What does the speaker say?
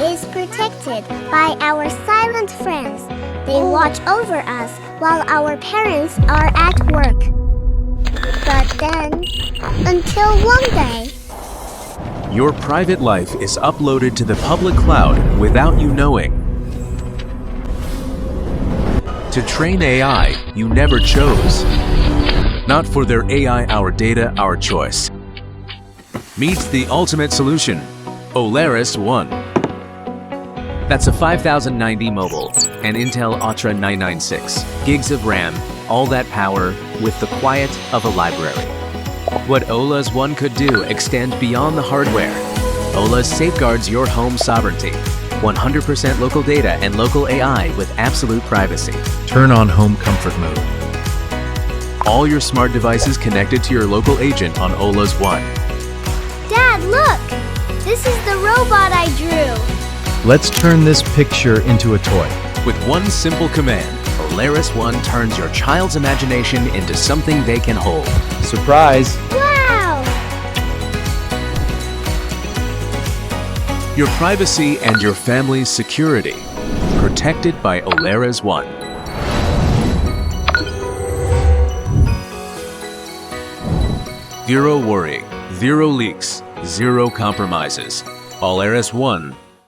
is protected by our silent friends. They watch over us while our parents are at work. But then, until one day, your private life is uploaded to the public cloud without you knowing. To train AI you never chose. Not for their AI, our data, our choice. Meet the ultimate solution, Olares OS. That's a 5090 mobile and Intel Ultra 996 gigs of RAM, all that power with the quiet of a library. What Olares OS could do extends beyond the hardware. Olares safeguards your home sovereignty. 100% local data and local AI with absolute privacy. Turn on home comfort mode. All your smart devices connected to your local agent on Olares OS. Dad, look! This is the robot I drew. Let's turn this picture into a toy. With one simple command, Olares OS turns your child's imagination into something they can hold. Surprise! Wow! Your privacy and your family's security, protected by Olares OS. Zero worry, zero leaks, zero compromises. Olares OS.